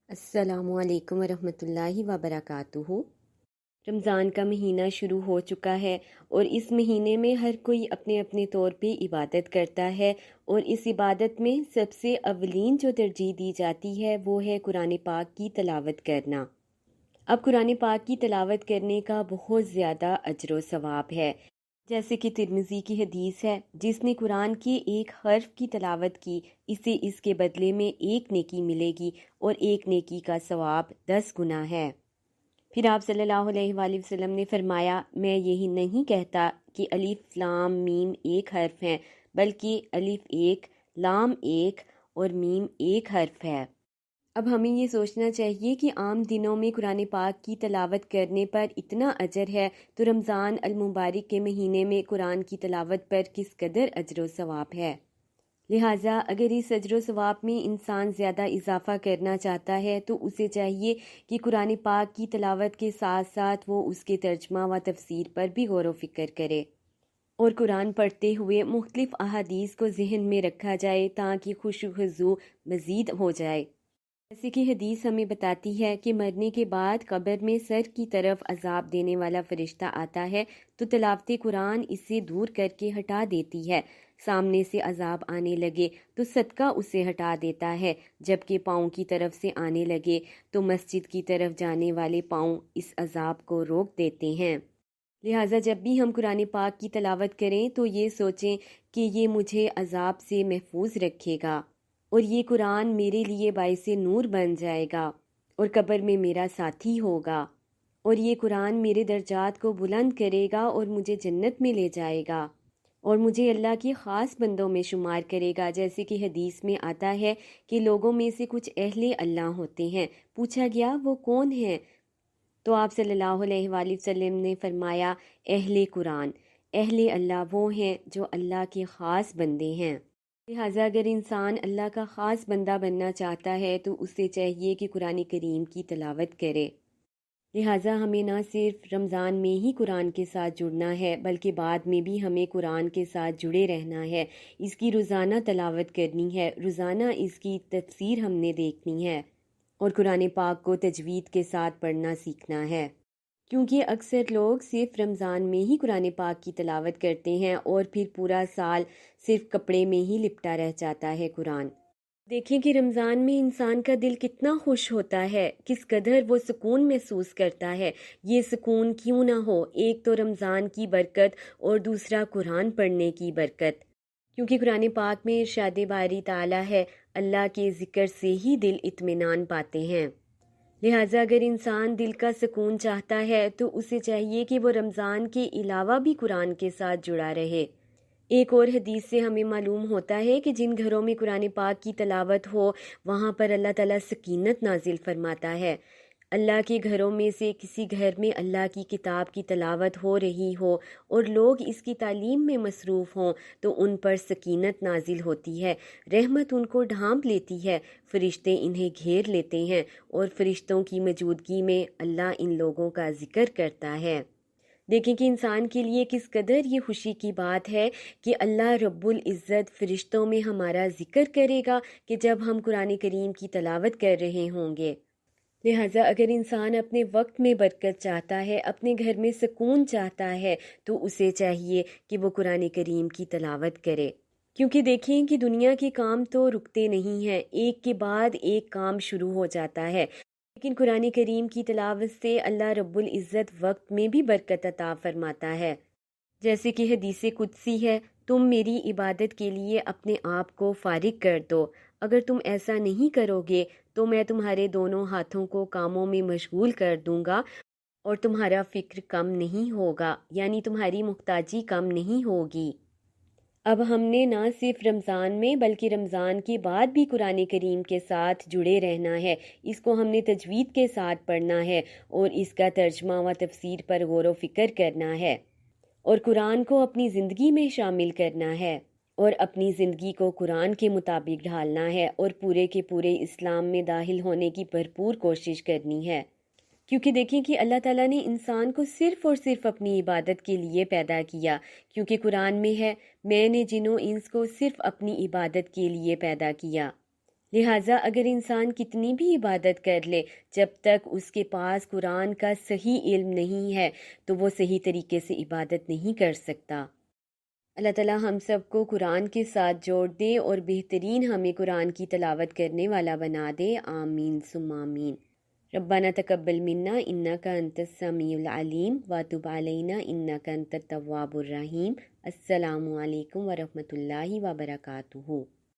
السلام علیکم ورحمۃ اللہ وبرکاتہ۔ رمضان کا مہینہ شروع ہو چکا ہے اور اس مہینے میں ہر کوئی اپنے اپنے طور پہ عبادت کرتا ہے، اور اس عبادت میں سب سے اولین جو ترجیح دی جاتی ہے وہ ہے قرآن پاک کی تلاوت کرنا۔ اب قرآن پاک کی تلاوت کرنے کا بہت زیادہ اجر و ثواب ہے، جیسے کہ ترمذی کی حدیث ہے، جس نے قرآن کے ایک حرف کی تلاوت کی اسے اس کے بدلے میں ایک نیکی ملے گی، اور ایک نیکی کا ثواب 10 گنا ہے۔ پھر آپ صلی اللہ علیہ وآلہ وسلم نے فرمایا، میں یہی نہیں کہتا کہ الف لام میم ایک حرف ہیں، بلکہ الف ایک، لام ایک اور میم ایک حرف ہے۔ اب ہمیں یہ سوچنا چاہیے کہ عام دنوں میں قرآن پاک کی تلاوت کرنے پر اتنا اجر ہے، تو رمضان المبارک کے مہینے میں قرآن کی تلاوت پر کس قدر اجر و ثواب ہے۔ لہٰذا اگر اس اجر و ثواب میں انسان زیادہ اضافہ کرنا چاہتا ہے تو اسے چاہیے کہ قرآن پاک کی تلاوت کے ساتھ ساتھ وہ اس کے ترجمہ و تفسیر پر بھی غور و فکر کرے، اور قرآن پڑھتے ہوئے مختلف احادیث کو ذہن میں رکھا جائے تاکہ خشوع و خضوع مزید ہو جائے۔ جیسے کہ حدیث ہمیں بتاتی ہے کہ مرنے کے بعد قبر میں سر کی طرف عذاب دینے والا فرشتہ آتا ہے تو تلاوت قرآن اسے دور کر کے ہٹا دیتی ہے، سامنے سے عذاب آنے لگے تو صدقہ اسے ہٹا دیتا ہے، جبکہ پاؤں کی طرف سے آنے لگے تو مسجد کی طرف جانے والے پاؤں اس عذاب کو روک دیتے ہیں۔ لہٰذا جب بھی ہم قرآن پاک کی تلاوت کریں تو یہ سوچیں کہ یہ مجھے عذاب سے محفوظ رکھے گا، اور یہ قرآن میرے لیے باعث نور بن جائے گا اور قبر میں میرا ساتھی ہوگا، اور یہ قرآن میرے درجات کو بلند کرے گا اور مجھے جنت میں لے جائے گا، اور مجھے اللہ کے خاص بندوں میں شمار کرے گا۔ جیسے کہ حدیث میں آتا ہے کہ لوگوں میں سے کچھ اہل اللہ ہوتے ہیں۔ پوچھا گیا وہ کون ہیں؟ تو آپ صلی اللہ علیہ وآلہ وسلم نے فرمایا، اہل قرآن، اہل اللہ وہ ہیں جو اللہ کے خاص بندے ہیں۔ لہٰذا اگر انسان اللہ کا خاص بندہ بننا چاہتا ہے تو اسے چاہیے کہ قرآن کریم کی تلاوت کرے۔ لہٰذا ہمیں نہ صرف رمضان میں ہی قرآن کے ساتھ جڑنا ہے بلکہ بعد میں بھی ہمیں قرآن کے ساتھ جڑے رہنا ہے، اس کی روزانہ تلاوت کرنی ہے، روزانہ اس کی تفسیر ہم نے دیکھنی ہے، اور قرآن پاک کو تجوید کے ساتھ پڑھنا سیکھنا ہے، کیونکہ اکثر لوگ صرف رمضان میں ہی قرآن پاک کی تلاوت کرتے ہیں اور پھر پورا سال صرف کپڑے میں ہی لپٹا رہ جاتا ہے قرآن۔ دیکھیں کہ رمضان میں انسان کا دل کتنا خوش ہوتا ہے، کس قدر وہ سکون محسوس کرتا ہے۔ یہ سکون کیوں نہ ہو؟ ایک تو رمضان کی برکت اور دوسرا قرآن پڑھنے کی برکت، کیونکہ قرآن پاک میں ارشاد باری تعالیٰ ہے، اللہ کے ذکر سے ہی دل اطمینان پاتے ہیں۔ لہٰذا اگر انسان دل کا سکون چاہتا ہے تو اسے چاہیے کہ وہ رمضان کے علاوہ بھی قرآن کے ساتھ جڑا رہے۔ ایک اور حدیث سے ہمیں معلوم ہوتا ہے کہ جن گھروں میں قرآن پاک کی تلاوت ہو وہاں پر اللہ تعالیٰ سکینت نازل فرماتا ہے۔ اللہ کے گھروں میں سے کسی گھر میں اللہ کی کتاب کی تلاوت ہو رہی ہو اور لوگ اس کی تعلیم میں مصروف ہوں تو ان پر سکینت نازل ہوتی ہے، رحمت ان کو ڈھانپ لیتی ہے، فرشتے انہیں گھیر لیتے ہیں، اور فرشتوں کی موجودگی میں اللہ ان لوگوں کا ذکر کرتا ہے۔ دیکھیں کہ انسان کے لیے کس قدر یہ خوشی کی بات ہے کہ اللہ رب العزت فرشتوں میں ہمارا ذکر کرے گا کہ جب ہم قرآن کریم کی تلاوت کر رہے ہوں گے۔ لہٰذا اگر انسان اپنے وقت میں برکت چاہتا ہے، اپنے گھر میں سکون چاہتا ہے، تو اسے چاہیے کہ وہ قرآن کریم کی تلاوت کرے، کیونکہ دیکھیں کہ دنیا کے کام تو رکتے نہیں ہیں، ایک کے بعد ایک کام شروع ہو جاتا ہے، لیکن قرآن کریم کی تلاوت سے اللہ رب العزت وقت میں بھی برکت عطا فرماتا ہے۔ جیسے کہ حدیث قدسی ہے، تم میری عبادت کے لیے اپنے آپ کو فارغ کر دو، اگر تم ایسا نہیں کرو گے تو میں تمہارے دونوں ہاتھوں کو کاموں میں مشغول کر دوں گا اور تمہارا فکر کم نہیں ہوگا، یعنی تمہاری محتاجی کم نہیں ہوگی۔ اب ہم نے نہ صرف رمضان میں بلکہ رمضان کے بعد بھی قرآن کریم کے ساتھ جڑے رہنا ہے، اس کو ہم نے تجوید کے ساتھ پڑھنا ہے اور اس کا ترجمہ و تفسیر پر غور و فکر کرنا ہے، اور قرآن کو اپنی زندگی میں شامل کرنا ہے، اور اپنی زندگی کو قرآن کے مطابق ڈھالنا ہے، اور پورے کے پورے اسلام میں داخل ہونے کی بھرپور کوشش کرنی ہے، کیونکہ دیکھیں کہ اللہ تعالیٰ نے انسان کو صرف اور صرف اپنی عبادت کے لیے پیدا کیا، کیونکہ قرآن میں ہے، میں نے جن و انس کو صرف اپنی عبادت کے لیے پیدا کیا۔ لہٰذا اگر انسان کتنی بھی عبادت کر لے، جب تک اس کے پاس قرآن کا صحیح علم نہیں ہے تو وہ صحیح طریقے سے عبادت نہیں کر سکتا۔ اللہ تعالیٰ ہم سب کو قرآن کے ساتھ جوڑ دے اور بہترین ہمیں قرآن کی تلاوت کرنے والا بنا دے، آمین ثم آمین۔ ربنا تقبل منا انک انت السمیع العلیم وتب علینا انک انت التواب الرحیم۔ السلام علیکم ورحمۃ اللہ وبرکاتہ۔